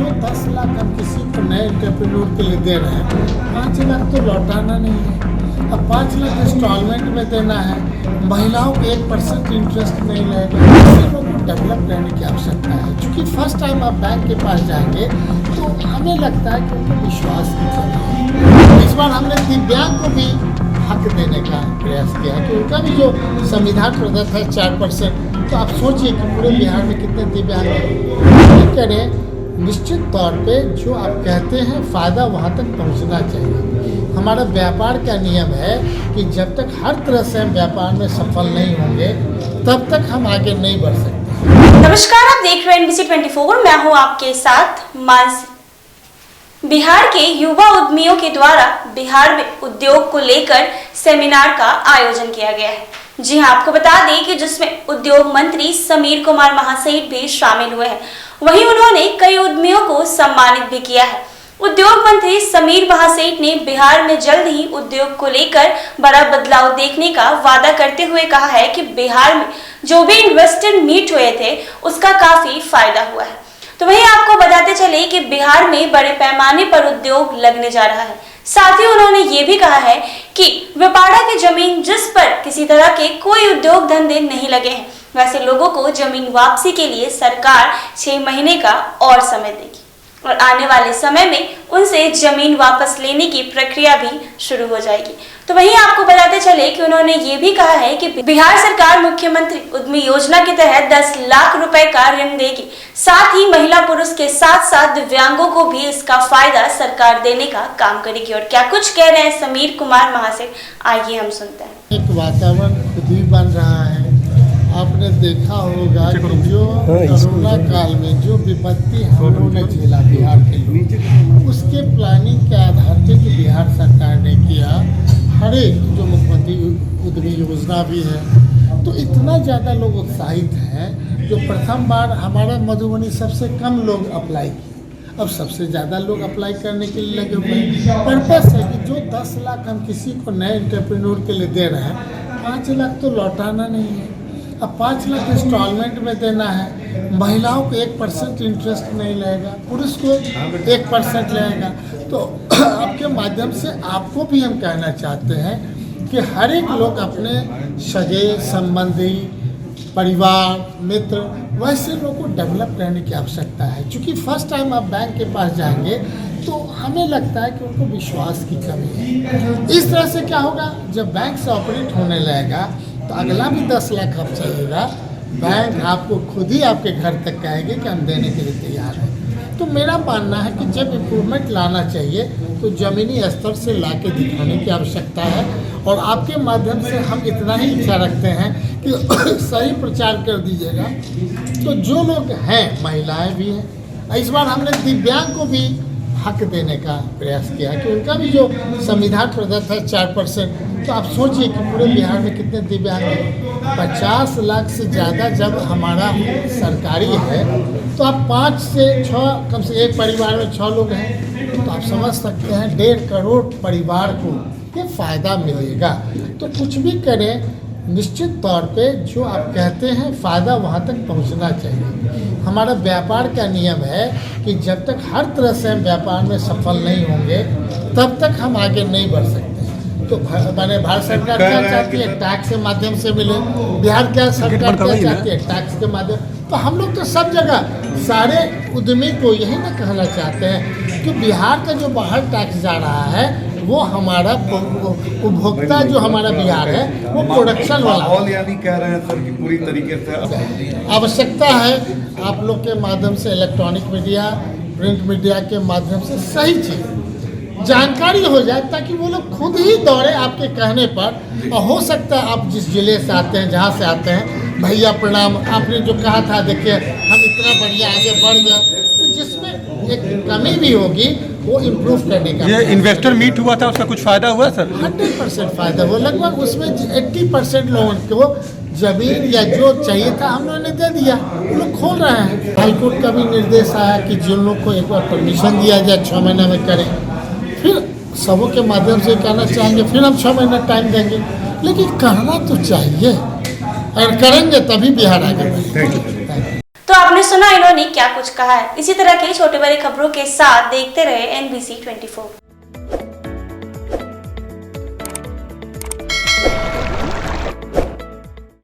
जो 10 लाख हम किसी को नए एंटरप्रेन्योर के लिए दे रहे हैं, 5 लाख तो लौटाना नहीं है। अब 5 लाख इंस्टॉलमेंट में देना है, महिलाओं को 1% इंटरेस्ट नहीं लगेगा। ऐसे लोगों को डेवलप करने की आवश्यकता है। क्योंकि फर्स्ट टाइम आप बैंक के पास जाएंगे तो हमें लगता है कि उनको विश्वास की कमी है। इस बार हमने दिव्यांग को भी हक देने का प्रयास किया है कि उनका भी जो संविधान प्रदत्त है 4%, तो आप सोचिए कि पूरे बिहार में कितने दिव्यांग हैं। करें निश्चित तौर पे जो आप कहते हैं फ़ायदा वहाँ तक पहुँचना चाहिए। हमारा व्यापार का नियम है कि जब तक हर तरह से हम व्यापार में सफल नहीं होंगे तब तक हम आगे नहीं बढ़ सकते। नमस्कार, आप देख रहे हैं NBC 24। मैं हूँ आपके साथ मानसी। बिहार के युवा उद्यमियों के द्वारा बिहार में उद्योग को लेकर सेमिनार का आयोजन किया गया है। जी हाँ, आपको बता दें कि जिसमें उद्योग मंत्री समीर कुमार महासेठ भी शामिल हुए हैं। वहीं उन्होंने कई उद्यमियों को सम्मानित भी किया है। उद्योग मंत्री समीर महासेठ ने बिहार में जल्द ही उद्योग को लेकर बड़ा बदलाव देखने का वादा करते हुए कहा है कि बिहार में जो भी इन्वेस्टर मीट हुए थे उसका काफी फायदा हुआ है। तो वहीं आपको बताते चले कि बिहार में बड़े पैमाने पर उद्योग लगने जा रहा है। साथ ही उन्होंने ये भी कहा है कि वेपाड़ा की जमीन जिस पर किसी तरह के कोई उद्योग धंधे नहीं लगे हैं, वैसे लोगों को जमीन वापसी के लिए सरकार 6 महीने का और समय देगी और आने वाले समय में उनसे जमीन वापस लेने की प्रक्रिया भी शुरू हो जाएगी। तो वहीं आपको बताते चले कि उन्होंने ये भी कहा है कि बिहार सरकार मुख्यमंत्री उद्यमी योजना के तहत 10 लाख रुपए का ऋण देगी। साथ ही महिला पुरुष के साथ साथ दिव्यांगों को भी इसका फायदा सरकार देने का काम करेगी। और क्या कुछ कह रहे हैं समीर कुमार महासेठ, आइए हम सुनते हैं। एक वातावरण खुद ही बन रहा है। आपने देखा होगा कि जो कोरोना काल में जो विपत्ति हम लोगों ने झेला बिहार के लोग, उसके प्लानिंग के आधार पर जो बिहार सरकार ने किया, हर एक जो मुख्यमंत्री उद्यमी योजना भी है, तो इतना ज़्यादा लोग उत्साहित हैं। जो प्रथम बार हमारा मधुबनी सबसे कम लोग अप्लाई किए, अब सबसे ज़्यादा लोग अप्लाई करने के लिए लगे हुए हैं। पर्पस है कि जो 10 लाख हम किसी को नए एंटरप्रेन्योर के लिए दे रहे हैं, 5 लाख तो लौटाना नहीं है। अब 5 लाख इंस्टॉलमेंट में देना है, महिलाओं को 1% इंटरेस्ट नहीं लगेगा, पुरुष को 1% लगेगा। तो आपके माध्यम से आपको भी हम कहना चाहते हैं कि हर एक लोग अपने सगे संबंधी, परिवार, मित्र, वैसे लोगों को डेवलप करने की आवश्यकता है। क्योंकि फर्स्ट टाइम आप बैंक के पास जाएंगे तो हमें लगता है कि उनको विश्वास की कमी है। इस तरह से क्या होगा, जब बैंक से ऑपरेट होने लगेगा तो अगला भी 10 लाख आप चाहिएगा, बैंक आपको खुद ही आपके घर तक कहेंगे कि हम देने के लिए तैयार हैं। तो मेरा मानना है कि जब इम्प्रूवमेंट लाना चाहिए तो ज़मीनी स्तर से ला के दिखाने की आवश्यकता है। और आपके माध्यम से हम इतना ही इच्छा रखते हैं कि सही प्रचार कर दीजिएगा। तो जो लोग हैं, महिलाएं भी हैं, इस बार हमने दिव्यांग को भी हक देने का प्रयास किया कि उनका भी जो संविधान प्रदत्त है 4%, तो आप सोचिए कि पूरे बिहार में कितने दिव्यांग हैं। 50 लाख से ज़्यादा जब हमारा सरकारी है तो आप 5 से 6, कम से एक परिवार में 6 लोग हैं, तो आप समझ सकते हैं 1.5 करोड़ परिवार को ये फ़ायदा मिलेगा। तो कुछ भी करें, निश्चित तौर पे जो आप कहते हैं फ़ायदा वहाँ तक पहुँचना चाहिए। हमारा व्यापार का नियम है कि जब तक हर तरह से हम व्यापार में सफल नहीं होंगे तब तक हम आगे नहीं बढ़ सकते। तो मैंने भारत सरकार क्या चाहती है, टैक्स के माध्यम से मिले। बिहार क्या सरकार क्या चाहती है, टैक्स के माध्यम। तो हम लोग तो सब जगह सारे उद्यमी को यही ना कहना चाहते हैं कि बिहार का जो बाहर टैक्स जा रहा है वो हमारा उपभोक्ता जो हमारा बिहार है वो प्रोडक्शन वाला कह रहे हैं सर कि पूरी तरीके से आवश्यकता है आप लोग के माध्यम से, इलेक्ट्रॉनिक मीडिया, प्रिंट मीडिया के माध्यम से सही चीज़ जानकारी हो जाए ताकि वो लोग खुद ही दौड़े आपके कहने पर। और हो सकता है आप जिस जिले से आते हैं, जहाँ से आते हैं, भैया प्रणाम, आपने जो कहा था देखिए हम इतना बढ़िया आगे बढ़ गए, तो जिसमें एक कमी भी होगी वो इम्प्रूव करने का। ये इन्वेस्टर मीट हुआ था, उसका कुछ फ़ायदा हुआ सर? 100% फ़ायदा हुआ। लगभग उसमें 80% लोगों को जमीन या जो चाहिए था हम लोगों ने दे दिया, वो लोग खोल रहे हैं। हाईकोर्ट का भी निर्देश आया कि जिन लोग को एक बार परमिशन दिया जाए 6 महीने में करें, फिर सबों के माध्यम से कहना चाहेंगे फिर हम 6 महीना टाइम देंगे, लेकिन करना तो चाहिए और करेंगे तभी बिहार आगे बढ़ेगा। तो आपने सुना इन्होंने क्या कुछ कहा है। इसी तरह के छोटे बड़े खबरों के साथ देखते रहे NBC 24।